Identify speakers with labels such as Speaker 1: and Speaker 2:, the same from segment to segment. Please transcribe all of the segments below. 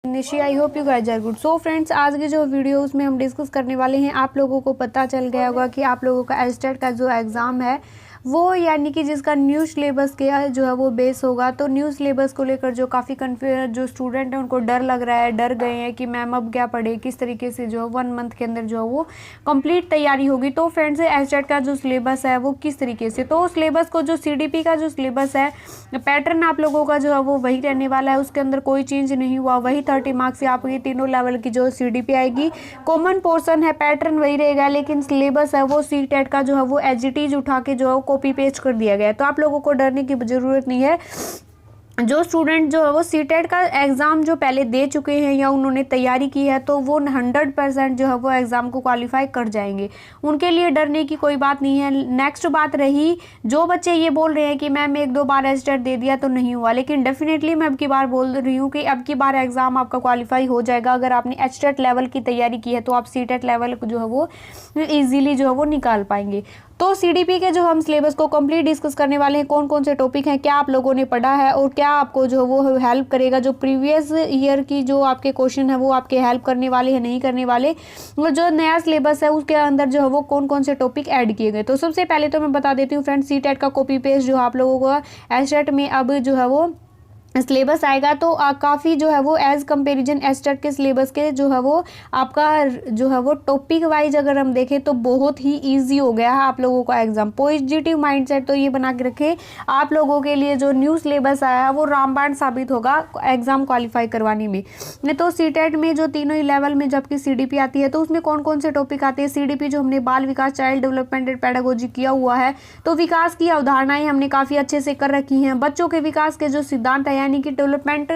Speaker 1: Nishi, I hope you guys are good. So friends, आज के जो वीडियो उसमें हम डिस्कस करने वाले हैं, आप लोगों को पता चल गया होगा कि आप लोगों का एचटेट का जो एग्ज़ाम है वो यानी कि जिसका न्यू सिलेबस के जो है वो बेस होगा। तो न्यू सिलेबस को लेकर जो काफ़ी कन्फ्यूज जो स्टूडेंट हैं उनको डर लग रहा है, डर गए हैं कि मैम अब क्या पढ़े, किस तरीके से जो 1 मंथ के अंदर जो है वो कंप्लीट तैयारी होगी। तो फ्रेंड्स, एचटेट का जो सिलेबस है वो किस तरीके से, तो सिलेबस को जो सीडीपी का जो सिलेबस है, पैटर्न आप लोगों का जो है वो वही रहने वाला है, उसके अंदर कोई चेंज नहीं हुआ। वही 30 मार्क्स से आपकी तीनों लेवल की जो सीडीपी आएगी। कॉमन पोर्शन है, पैटर्न वही रहेगा, लेकिन सिलेबस है वो सीटेट का जो है वो एज इट इज उठा के जो है कॉपी पेस्ट कर दिया गया है। तो आप लोगों को डरने की जरूरत नहीं है। जो स्टूडेंट जो है वो सीटेट का एग्ज़ाम जो पहले दे चुके हैं या उन्होंने तैयारी की है, तो वो 100% जो है वो एग्ज़ाम को क्वालिफाई कर जाएंगे, उनके लिए डरने की कोई बात नहीं है। नेक्स्ट बात रही, जो बच्चे ये बोल रहे हैं कि मैम 1-2 बार एचटेट दे दिया तो नहीं हुआ, लेकिन डेफिनेटली मैं अब की बार बोल रही हूँ कि अब की बार एग्ज़ाम आपका क्वालिफाई हो जाएगा। अगर आपने एचटेट लेवल की तैयारी की है तो आप सीटेट लेवल जो है वो ईजिली जो है वो निकाल पाएंगे। तो सीडीपी के जो हम सिलेबस को कंप्लीट डिस्कस करने वाले हैं, कौन कौन से टॉपिक हैं, क्या आप लोगों ने पढ़ा है और क्या आपको जो वो हेल्प करेगा, जो प्रीवियस ईयर की जो आपके क्वेश्चन है वो आपके हेल्प करने वाले हैं नहीं करने वाले, और जो नया सिलेबस है उसके अंदर जो है वो कौन कौन से टॉपिक ऐड किए गए। तो सबसे पहले तो मैं बता देती हूँ फ्रेंड्स, सीटेट का कॉपी पेस्ट जो आप लोगों को एचटेट में अब जो है वो सिलेबस आएगा, तो काफ़ी जो है वो एज कंपेरिजन एचटेट के सिलेबस के जो है वो आपका जो है वो टॉपिक वाइज अगर हम देखें तो बहुत ही इजी हो गया है आप लोगों का एग्जाम। पॉजिटिव माइंडसेट तो ये बना के रखें, आप लोगों के लिए जो न्यू सिलेबस आया है वो रामबाण साबित होगा एग्जाम क्वालिफाई करवाने में। तो सीटेट में जो तीनों ही लेवल में जबकि सीडीपी आती है, तो उसमें कौन कौन से टॉपिक आते हैं। सीडीपी जो हमने बाल विकास चाइल्ड डेवलपमेंट एंड पेडागोजी किया हुआ है, तो विकास की अवधारणाएं हमने काफ़ी अच्छे से कर रखी हैं। बच्चों के विकास के जो सिद्धांत है यानी कि डेवलपमेंट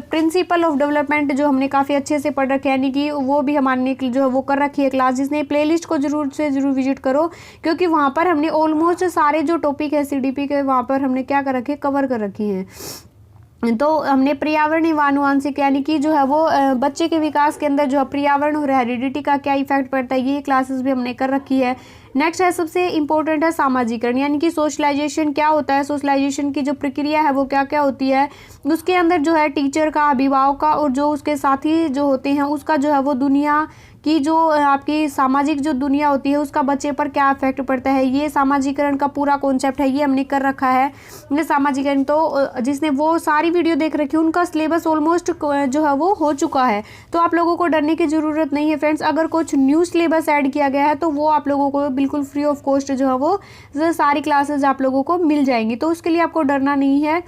Speaker 1: प्रिंसिपल ऑफ डेवलपमेंट जो हमने काफ़ी अच्छे से पढ़ रखे, यानी कि वो भी हमारे जो है वो कर रखी है क्लास, जिसने प्लेलिस्ट को जरूर से जरूर विजिट करो, क्योंकि वहाँ पर हमने ऑलमोस्ट सारे जो टॉपिक है सीडीपी के वहाँ पर हमने क्या कर रखे, कवर कर रखी हैं। तो हमने पर्यावरण एवं आनुवांशिक यानी कि जो है वो बच्चे के विकास के अंदर जो पर्यावरण और हेरिडिटी का क्या इफेक्ट पड़ता है, ये क्लासेस भी हमने कर रखी है। नेक्स्ट है, सबसे इंपॉर्टेंट है सामाजिकरण, यानी कि सोशलाइजेशन क्या होता है, सोशलाइजेशन की जो प्रक्रिया है वो क्या क्या होती है, उसके अंदर जो है टीचर का, अभिभावक का और जो उसके साथी जो होते हैं उसका जो है वो दुनिया की जो आपकी सामाजिक जो दुनिया होती है उसका बच्चे पर क्या इफेक्ट पड़ता है, ये सामाजिकरण का पूरा कॉन्सेप्ट है, ये हमने कर रखा है। सामाजिकरण तो जिसने वो सारी वीडियो देख रखी है उनका सिलेबस ऑलमोस्ट जो है वो हो चुका है, तो आप लोगों को डरने की ज़रूरत नहीं है फ्रेंड्स। अगर कुछ न्यू सिलेबस ऐड किया गया है तो वो आप लोगों को बिल्कुल फ्री ऑफ कॉस्ट जो है वो सारी क्लासेज आप लोगों को मिल जाएंगी, तो उसके लिए आपको डरना नहीं है।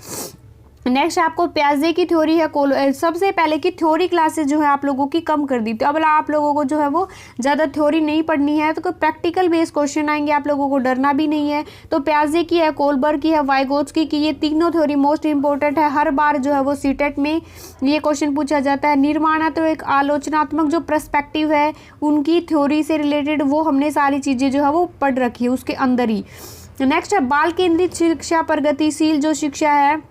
Speaker 1: नेक्स्ट आपको प्याजे की थ्योरी है, सबसे पहले की थ्योरी क्लासेस जो है आप लोगों की कम कर दी, तो अब आप लोगों को जो है वो ज़्यादा थ्योरी नहीं पढ़नी है, तो प्रैक्टिकल बेस्ड क्वेश्चन आएंगे, आप लोगों को डरना भी नहीं है। तो प्याजे की है, कोलबर्ग की है, वाइगोत्स्की की, ये तीनों थ्योरी मोस्ट इंपॉर्टेंट है, हर बार जो है वो सीटेट में ये क्वेश्चन पूछा जाता है। निर्माण तो एक आलोचनात्मक जो पर्सपेक्टिव है उनकी थ्योरी से रिलेटेड वो हमने सारी चीज़ें जो है वो पढ़ रखी है उसके अंदर ही। नेक्स्ट है बाल केंद्रित शिक्षा, प्रगतिशील जो शिक्षा है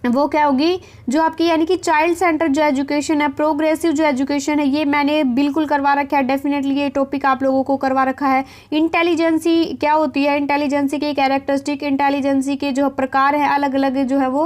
Speaker 1: वो क्या होगी, जो आपकी यानी कि चाइल्ड सेंटर जो एजुकेशन है, प्रोग्रेसिव जो एजुकेशन है, ये मैंने बिल्कुल करवा रखा है, डेफिनेटली ये टॉपिक आप लोगों को करवा रखा है। इंटेलिजेंसी क्या होती है, इंटेलिजेंसी के कैरेक्टरिस्टिक, इंटेलिजेंसी के जो प्रकार हैं अलग अलग जो है वो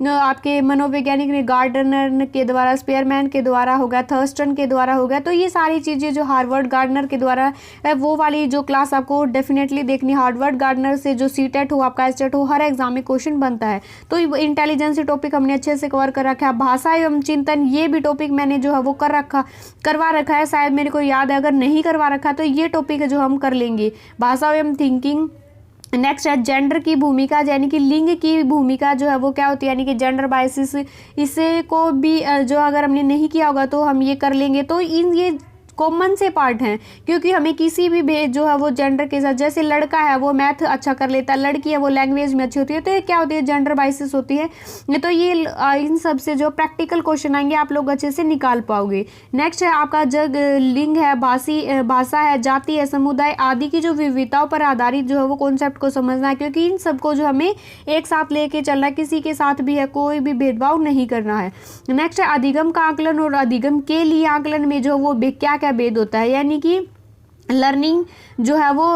Speaker 1: आपके मनोवैज्ञानिक ने गार्डनर के द्वारा, स्पेयरमैन के द्वारा हो गया, थर्स्टन के द्वारा हो गया, तो ये सारी चीज़ें जो हार्वर्ड गार्डनर के द्वारा वो वाली जो क्लास आपको डेफिनेटली देखनी। हार्वर्ड गार्डनर से जो सीटेट हो आपका एचटेट हो हर एग्जाम में क्वेश्चन बनता है, तो इंटेलिजेंस टॉपिक हमने अच्छे से कवर कर रखा है। भाषा एवं चिंतन, ये भी टॉपिक मैंने जो है वो करवा रखा है, शायद मेरे को याद है, अगर नहीं करवा रखा तो ये टॉपिक है जो हम कर लेंगे, भाषा एवं थिंकिंग। नेक्स्ट है जेंडर की भूमिका, यानी कि लिंग की भूमिका जो है वो क्या होती है, यानी कि जेंडर बायसिस, इसे को भी जो अगर हमने नहीं किया होगा तो हम ये कर लेंगे। तो इन ये कॉमन से पार्ट हैं, क्योंकि हमें किसी भी भेद जो है वो जेंडर के साथ, जैसे लड़का है वो मैथ अच्छा कर लेता है, लड़की है वो लैंग्वेज में अच्छी होती है, तो ये क्या होती है, जेंडर बाइसिस होती है। तो ये इन सब से जो प्रैक्टिकल क्वेश्चन आएंगे आप लोग अच्छे से निकाल पाओगे। नेक्स्ट है आपका जग लिंग है, भाषा है, जाति है, समुदाय आदि की जो विविधताओं पर आधारित जो है वो कॉन्सेप्ट को समझना है, क्योंकि इन सबको जो हमें एक साथ लेके चलना है, किसी के साथ भी है कोई भी भेदभाव नहीं करना है। नेक्स्ट है अधिगम का आकलन और अधिगम के लिए आकलन में जो वो क्या क्या भेद होता है, यानी कि लर्निंग जो है वो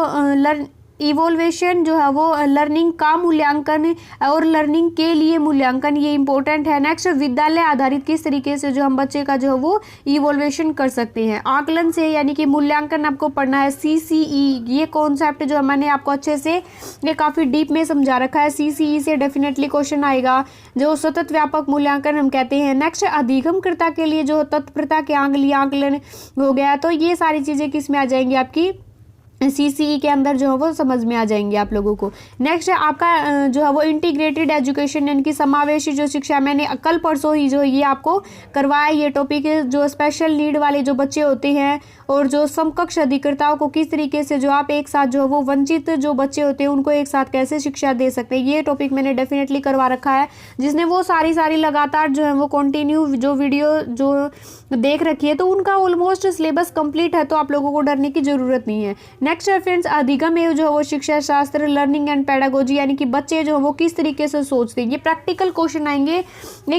Speaker 1: इवोल्यूशन जो है वो लर्निंग का मूल्यांकन और लर्निंग के लिए मूल्यांकन, ये इंपॉर्टेंट है। नेक्स्ट, विद्यालय आधारित किस तरीके से जो हम बच्चे का जो है वो इवोल्यूशन कर सकते हैं। आकलन से यानी कि मूल्यांकन आपको पढ़ना है। CCE, ये कॉन्सेप्ट जो मैंने आपको अच्छे से ये काफ़ी डीप में समझा रखा है। CCE से डेफिनेटली क्वेश्चन आएगा, जो सतत व्यापक मूल्यांकन हम कहते हैं। नेक्स्ट, अधिगमकर्ता के लिए जो तत्परता के आकलन हो गया, तो ये सारी चीज़ें किस में आ जाएंगी, आपकी CCE के अंदर जो है वो समझ में आ जाएंगे आप लोगों को। नेक्स्ट है आपका जो है वो इंटीग्रेटेड एजुकेशन यानी कि समावेशी जो शिक्षा, मैंने कल परसों ही जो ये आपको करवाया ये टॉपिक, जो स्पेशल नीड वाले जो बच्चे होते हैं और जो समकक्ष अधिकर्ताओं को किस तरीके से जो आप एक साथ जो है वो वंचित जो बच्चे होते हैं उनको एक साथ कैसे शिक्षा दे सकते हैं, ये टॉपिक मैंने डेफिनेटली करवा रखा है। जिसने वो सारी लगातार जो है वो कंटिन्यू जो वीडियो जो देख रखी है, तो उनका ऑलमोस्ट सिलेबस कंप्लीट है, तो आप लोगों को डरने की जरूरत नहीं है। नेक्स्ट है फ्रेंड्स, अधिगम एवं जो है वो शिक्षा शास्त्र, लर्निंग एंड पेडागोजी, यानी कि बच्चे जो है वो किस तरीके से सोचते हैं। ये प्रैक्टिकल क्वेश्चन आएंगे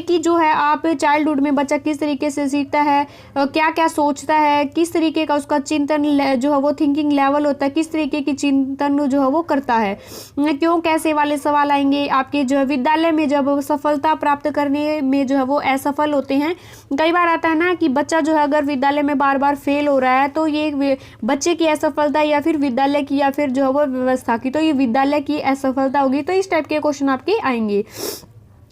Speaker 1: कि जो है आप चाइल्डहुड में बच्चा किस तरीके से सीखता है, क्या क्या सोचता है, किस तरीके का उसका चिंतन जो है वो थिंकिंग लेवल होता है, किस तरीके की चिंतन जो है वो करता है, क्यों कैसे वाले सवाल आएंगे। आपके जो है विद्यालय में जब सफलता प्राप्त करने में जो है वो असफल होते हैं, कई बार आता है ना कि बच्चा जो है अगर विद्यालय में बार बार फेल हो रहा है, तो ये बच्चे की असफलता या फिर विद्यालय की या फिर जो है वो व्यवस्था की, तो ये विद्यालय की असफलता होगी। तो इस टाइप के क्वेश्चन आपके आएंगे।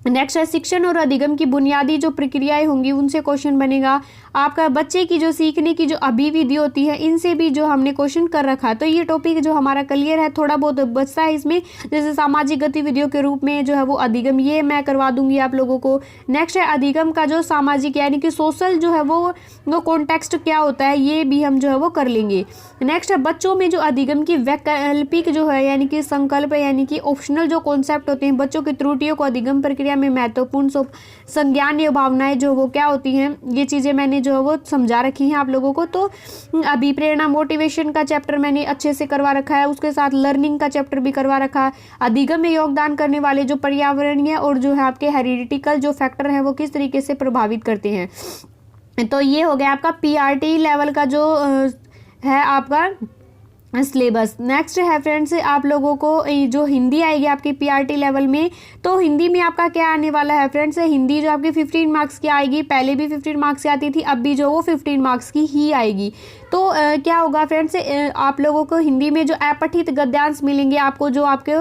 Speaker 1: नेक्स्ट है शिक्षण और अधिगम की बुनियादी जो प्रक्रियाएं होंगी उनसे क्वेश्चन बनेगा। आपका बच्चे की जो सीखने की जो अभिविधि होती है, इनसे भी जो हमने क्वेश्चन कर रखा है। तो ये टॉपिक जो हमारा क्लियर है, थोड़ा बहुत बचता है इसमें, जैसे सामाजिक गतिविधियों के रूप में जो है वो अधिगम, ये मैं करवा दूंगी आप लोगों को। नेक्स्ट है अधिगम का जो सामाजिक यानी कि सोशल जो है वो कॉन्टेक्स्ट क्या होता है, ये भी हम जो है वो कर लेंगे। नेक्स्ट है बच्चों में जो अधिगम की वैकल्पिक जो है यानी कि संकल्प यानी कि ऑप्शनल जो कॉन्सेप्ट होते हैं, बच्चों की त्रुटियों को अधिगम प्रक्रिया में महत्वपूर्ण संज्ञान भावनाएं जो वो क्या होती हैं, ये चीज़ें मैंने जो है वो समझा रखी हैं आप लोगों को। तो अभिप्रेरणा मोटिवेशन का चैप्टर मैंने अच्छे से करवा रखा है, उसके साथ लर्निंग का चैप्टर भी करवा रखा है। अधिगम में योगदान करने वाले जो पर्यावरणीय और जो है आपके हेरिडिटिकल जो फैक्टर हैं वो किस तरीके से प्रभावित करते हैं। तो ये हो गया आपका PRT लेवल का जो है आपका सिलेबस। नेक्स्ट है फ्रेंड्स आप लोगों को जो हिंदी आएगी आपकी PRT लेवल में, तो हिंदी में आपका क्या आने वाला है फ्रेंड्स, हिंदी जो आपकी 15 मार्क्स की आएगी। पहले भी 15 मार्क्स की आती थी, अब भी जो वो 15 मार्क्स की ही आएगी। तो क्या होगा फ्रेंड्स, आप लोगों को हिंदी में जो अपठित गद्यांश मिलेंगे, आपको जो आपके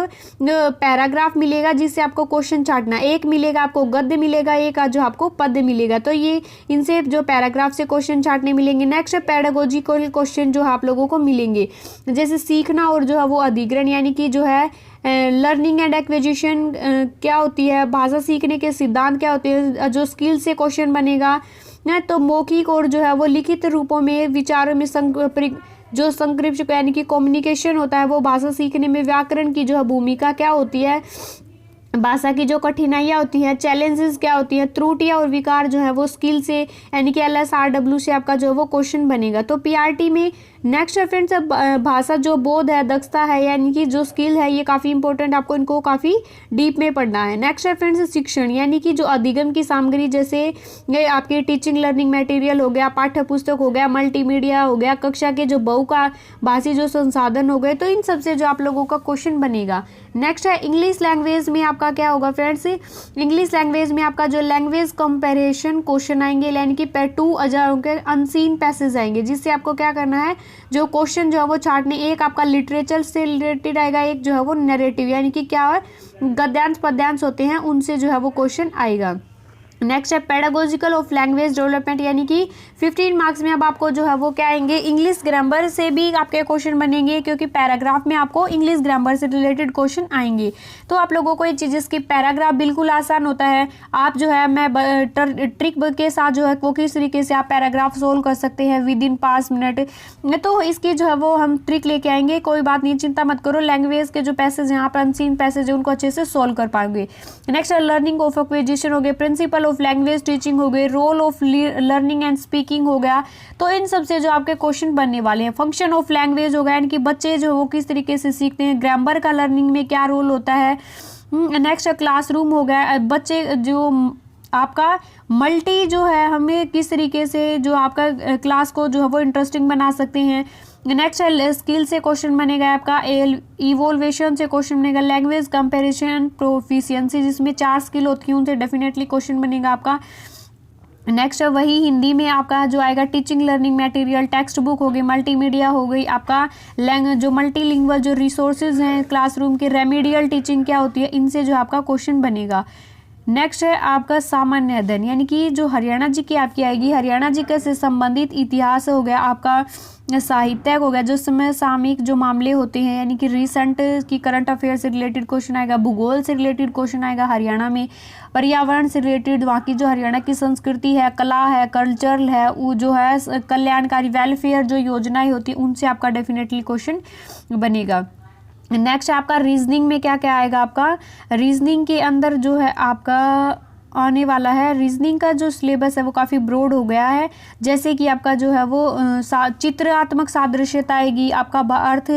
Speaker 1: पैराग्राफ मिलेगा जिससे आपको क्वेश्चन छाटना, एक मिलेगा आपको गद्य मिलेगा, एक जो आपको पद्य मिलेगा, तो ये इनसे जो पैराग्राफ से क्वेश्चन छाटने मिलेंगे। नेक्स्ट पेडागोजिकल क्वेश्चन जो आप लोगों को मिलेंगे, जैसे सीखना और जो है वो अधिग्रहण यानी कि जो है लर्निंग एंड एक्विजिशन क्या होती है, भाषा सीखने के सिद्धांत क्या होते हैं, जो स्किल से क्वेश्चन बनेगा ना। तो मौखिक और जो है वो लिखित रूपों में विचारों में जो संक्रिप्ट यानी कि कम्युनिकेशन होता है, वो भाषा सीखने में व्याकरण की जो है भूमिका क्या होती है, भाषा की जो कठिनाइयाँ होती हैं, चैलेंजेस क्या होती हैं, त्रुटियाँ और विकार जो है वो स्किल से यानी कि LSRW से आपका जो है वो क्वेश्चन बनेगा। तो PRT में नेक्स्ट फ्रेंड्स भाषा जो बोध है, दक्षता है यानी कि जो स्किल है, ये काफ़ी इंपॉर्टेंट, आपको इनको काफ़ी डीप में पढ़ना है। नेक्स्ट फ्रेंड्स शिक्षण यानी कि जो अधिगम की सामग्री, जैसे ये आपके टीचिंग लर्निंग मटेरियल हो गया, पाठ्य पुस्तक हो गया, मल्टीमीडिया हो गया, कक्षा के जो बहुभाषी जो संसाधन हो गए, तो इन सबसे जो आप लोगों का क्वेश्चन बनेगा। नेक्स्ट है इंग्लिश लैंग्वेज में आपका क्या होगा फ्रेंड्स, इंग्लिश लैंग्वेज में आपका जो लैंग्वेज कंपैरिजन क्वेश्चन आएंगे, यानी कि 2 के अनसीन पैसेज आएंगे, जिससे आपको क्या करना है, जो क्वेश्चन जो है वो छाटने, एक आपका लिटरेचर से रिलेटेड आएगा, एक जो है वो नैरेटिव यानी कि क्या है गद्यांश पद्यांश होते हैं, उनसे जो है वो क्वेश्चन आएगा। नेक्स्ट है पेडागोजिकल ऑफ लैंग्वेज डेवलपमेंट यानी कि 15 मार्क्स में अब आपको जो है वो क्या आएंगे, इंग्लिश ग्रामर से भी आपके क्वेश्चन बनेंगे, क्योंकि पैराग्राफ में आपको इंग्लिश ग्रामर से रिलेटेड क्वेश्चन आएंगे। तो आप लोगों को ये चीज़ की पैराग्राफ बिल्कुल आसान होता है, आप जो है मैं ट्रिक के साथ जो है वो किस तरीके से आप पैराग्राफ सोल्व कर सकते हैं विदिन 5 मिनट, तो इसकी जो है वो हम ट्रिक लेके आएंगे। कोई बात नहीं, चिंता मत करो, लैंग्वेज के जो पैसेज यहाँ पर अनसीन पैसेज है उनको अच्छे से सोल्व कर पाएंगे। नेक्स्ट लर्निंग ऑफ एक्विजिशन हो गए, प्रिंसिपल ऑफ लैंग्वेज टीचिंग हो गए, role of learning and speaking हो गया, तो इन सब से जो आपके क्वेश्चन बनने वाले हैं। फंक्शन ऑफ लैंग्वेज हो गया, यानी कि बच्चे जो वो किस तरीके से सीखते हैं, ग्रामर का लर्निंग में क्या रोल होता है। नेक्स्ट क्लासरूम हो गया, बच्चे जो आपका मल्टी जो है, हमें किस तरीके से जो आपका क्लास को जो है वो इंटरेस्टिंग बना सकते हैं। नेक्स्ट है स्किल से क्वेश्चन बनेगा आपका, इवोल्वेशन से क्वेश्चन बनेगा, लैंग्वेज कंपैरिजन प्रोफिशिएंसी जिसमें 4 स्किल होती हैं उनसे डेफिनेटली क्वेश्चन बनेगा आपका। नेक्स्ट है वही हिंदी में आपका जो आएगा teaching learning material, text book हो गई, मल्टीमीडिया हो गई, आपका जो मल्टीलिंगुअल जो रिसोर्सेज हैं क्लासरूम के, रेमेडियल टीचिंग क्या होती है, इनसे जो आपका क्वेश्चन बनेगा। नेक्स्ट है आपका सामान्य अध्ययन, यानी कि जो हरियाणा जी की आपकी आएगी, हरियाणा जी के से संबंधित इतिहास हो गया आपका, साहित्य हो गया, जो समय सामयिक जो मामले होते हैं यानी कि रिसेंट की करंट अफेयर से रिलेटेड क्वेश्चन आएगा, भूगोल से रिलेटेड क्वेश्चन आएगा हरियाणा में, पर्यावरण से रिलेटेड वहाँ की जो हरियाणा की संस्कृति है, कला है, कल्चरल है, वो जो है कल्याणकारी वेलफेयर जो योजनाएं होती हैं उनसे आपका डेफिनेटली क्वेश्चन बनेगा। नेक्स्ट आपका रीजनिंग में क्या क्या आएगा, आपका रीजनिंग के अंदर जो है आपका आने वाला है, रीजनिंग का जो सिलेबस है वो काफ़ी ब्रॉड हो गया है। जैसे कि आपका जो है वो चित्रात्मक सादृश्यता आएगी, आपका अर्थ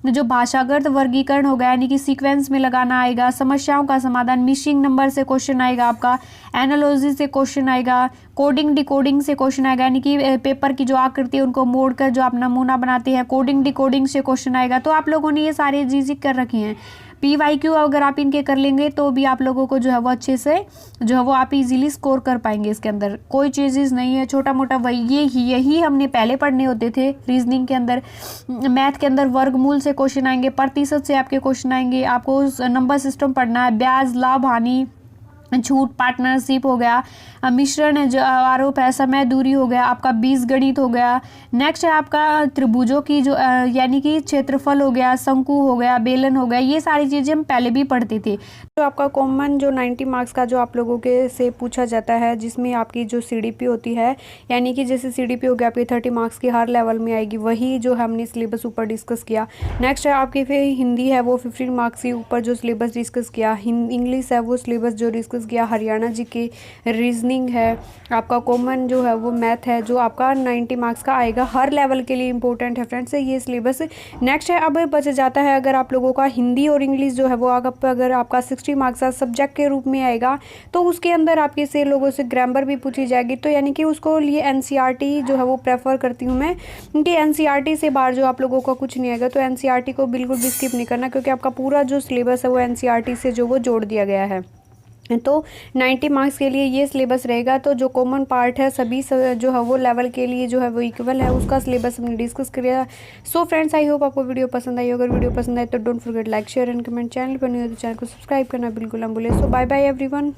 Speaker 1: जो भाषागत वर्गीकरण होगा यानी कि सीक्वेंस में लगाना आएगा, समस्याओं का समाधान, मिसिंग नंबर से क्वेश्चन आएगा आपका, एनालॉजी से क्वेश्चन आएगा, कोडिंग डिकोडिंग से क्वेश्चन आएगा, यानी कि पेपर की जो आकृति है उनको मोड़कर जो आप नमूना बनाते हैं, कोडिंग डिकोडिंग से क्वेश्चन आएगा। तो आप लोगों ने ये सारी चीज़ें कर रखी हैं। PYQ अगर आप इनके कर लेंगे तो भी आप लोगों को जो है वो अच्छे से जो है वो आप इजीली स्कोर कर पाएंगे। इसके अंदर कोई चीज़ नहीं है, छोटा मोटा वही यही हमने पहले पढ़ने होते थे रीजनिंग के अंदर। मैथ के अंदर वर्गमूल से क्वेश्चन आएंगे, प्रतिशत से आपके क्वेश्चन आएंगे, आपको नंबर सिस्टम पढ़ना है, ब्याज, लाभ, हानि, छूट, पार्टनरशिप हो गया, मिश्रण है जो आरोप है, समय दूरी हो गया, आपका बीजगणित हो गया। नेक्स्ट है आपका त्रिभुजों की जो यानी कि क्षेत्रफल हो गया, शंकु हो गया, बेलन हो गया, ये सारी चीज़ें हम पहले भी पढ़ते थे। तो आपका कॉमन जो 90 मार्क्स का जो आप लोगों के से पूछा जाता है, जिसमें आपकी जो CDP होती है, यानी कि जैसे CDP हो गया आपकी 30 मार्क्स की हर लेवल में आएगी, वही जो हमने सिलेबस ऊपर डिस्कस किया। नेक्स्ट है आपकी फिर हिंदी है वो 15 मार्क्स के ऊपर जो सिलेबस डिस्कस किया, इंग्लिश है वो सिलेबस जो डिस्कस किया, हरियाणा जी की रीजनिंग है, आपका कॉमन जो है वो मैथ है जो आपका 90 मार्क्स का आएगा, हर लेवल के लिए इंपॉर्टेंट है फ्रेंड्स ये सिलेबस। नेक्स्ट है अब बच जाता है अगर आप लोगों का हिंदी और इंग्लिश जो है वो अगर आपका 60 मार्क्स का सब्जेक्ट के रूप में आएगा तो उसके अंदर आपके से लोगों से ग्रामर भी पूछी जाएगी। तो यानी कि उसको लिए NCERT जो है वो प्रेफर करती हूँ मैं, क्योंकि NCERT से बाहर जो आप लोगों का कुछ नहीं आएगा। तो NCERT को बिल्कुल भी स्किप नहीं करना, क्योंकि आपका पूरा जो सिलेबस है वो NCERT से जो वो जोड़ दिया गया है। तो 90 मार्क्स के लिए ये सिलेबस रहेगा। तो जो कॉमन पार्ट है सभी जो है वो लेवल के लिए जो है वो इक्वल है, उसका सिलेबस हमने डिस्कस किया। सो फ्रेंड्स आई होप आपको वीडियो पसंद आई। अगर वीडियो पसंद आए तो don't forget like share and comment. Channel पर नहीं हो तो चैनल को सब्सक्राइब करना बिल्कुल ना भूलें। सो बाय बाय एवरीवन।